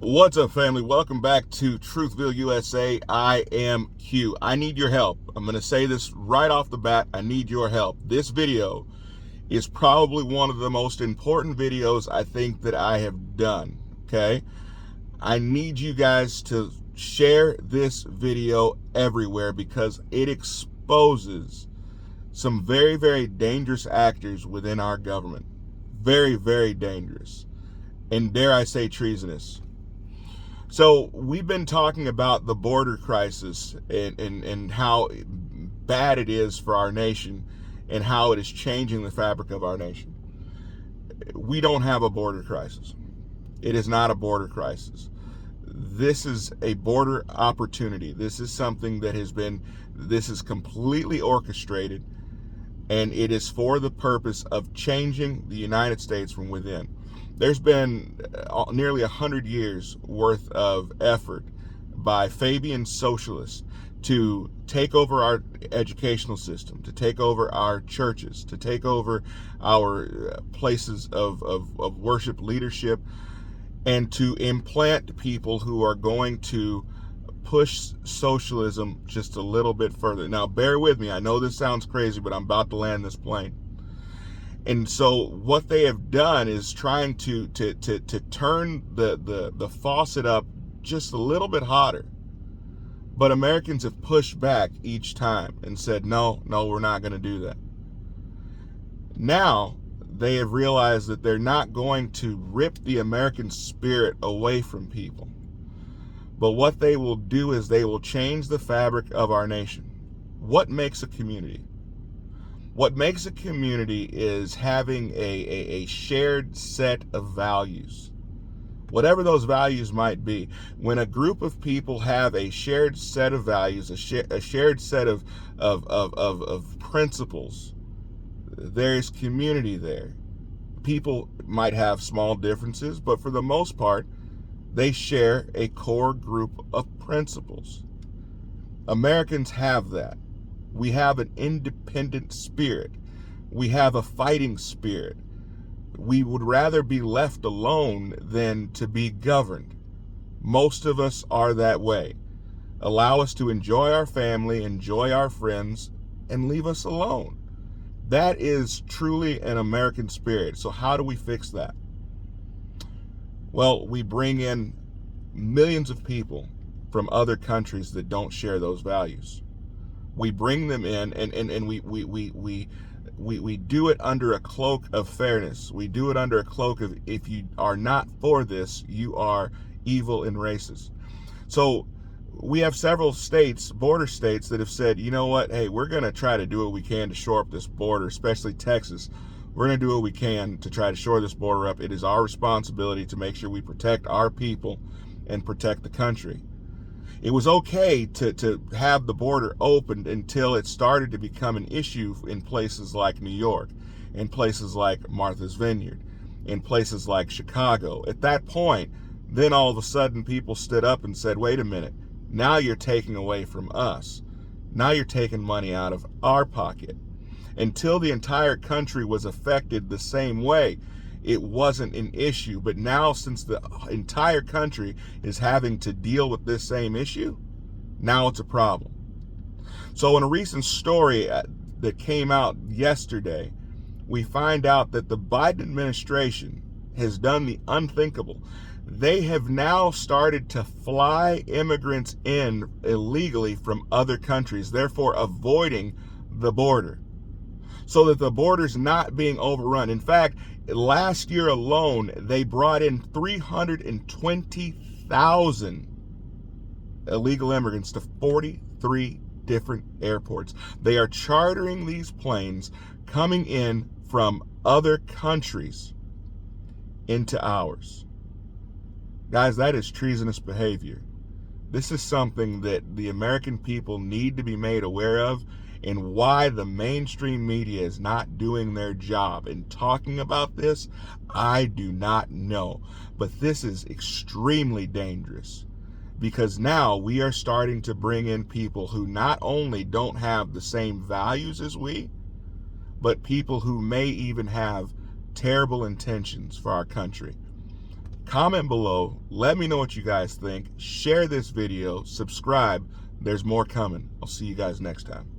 What's up, family? Welcome back to Truthville, USA. I am Q. I need your help. I'm going to say this right off the bat. I need your help. This video is probably one of the most important videos I think that I have done, okay? I need you guys to share this video everywhere because it exposes some very, very dangerous actors within our government. Very, very dangerous. And dare I say treasonous. So we've been talking about the border crisis and how bad it is for our nation and how it is changing the fabric of our nation. We don't have a border crisis. It is not a border crisis. This is a border opportunity. This is something that this is completely orchestrated, and it is for the purpose of changing the United States from within. There's been nearly 100 years worth of effort by Fabian socialists to take over our educational system, to take over our churches, to take over our places of worship leadership, and to implant people who are going to push socialism just a little bit further. Now, bear with me. I know this sounds crazy, but I'm about to land this plane. And so what they have done is trying to turn the faucet up just a little bit hotter. But Americans have pushed back each time and said, no, we're not going to do that. Now they have realized that they're not going to rip the American spirit away from people. But what they will do is they will change the fabric of our nation. What makes a community? What makes a community is having a shared set of values. Whatever those values might be. When a group of people have a shared set of values, a shared set of principles, there is community there. People might have small differences, but for the most part, they share a core group of principles. Americans have that. We have an independent spirit. We have a fighting spirit. We would rather be left alone than to be governed. Most of us are that way. Allow us to enjoy our family, enjoy our friends, and leave us alone. That is truly an American spirit. So how do we fix that? Well, we bring in millions of people from other countries that don't share those values. We bring them in and we do it under a cloak of fairness. We do it under a cloak of, if you are not for this, you are evil and racist. So we have several states, border states, that have said, you know what, hey, we're going to try to do what we can to shore up this border, especially Texas. We're going to do what we can to try to shore this border up. It is our responsibility to make sure we protect our people and protect the country. It was okay to have the border opened until it started to become an issue in places like New York, in places like Martha's Vineyard, in places like Chicago. At that point, then all of a sudden people stood up and said, wait a minute, now you're taking away from us. Now you're taking money out of our pocket. Until the entire country was affected the same way, it wasn't an issue. But now, since the entire country is having to deal with this same issue, now it's a problem. So in a recent story that came out yesterday, we find out that the Biden administration has done the unthinkable. They have now started to fly immigrants in illegally from other countries, therefore avoiding the border, so that the border's not being overrun. In fact, last year alone, they brought in 320,000 illegal immigrants to 43 different airports. They are chartering these planes coming in from other countries into ours. Guys, that is treasonous behavior. This is something that the American people need to be made aware of, and why the mainstream media is not doing their job in talking about this, I do not know. But this is extremely dangerous, because now we are starting to bring in people who not only don't have the same values as we, but people who may even have terrible intentions for our country. Comment below. Let me know what you guys think. Share this video. Subscribe. There's more coming. I'll see you guys next time.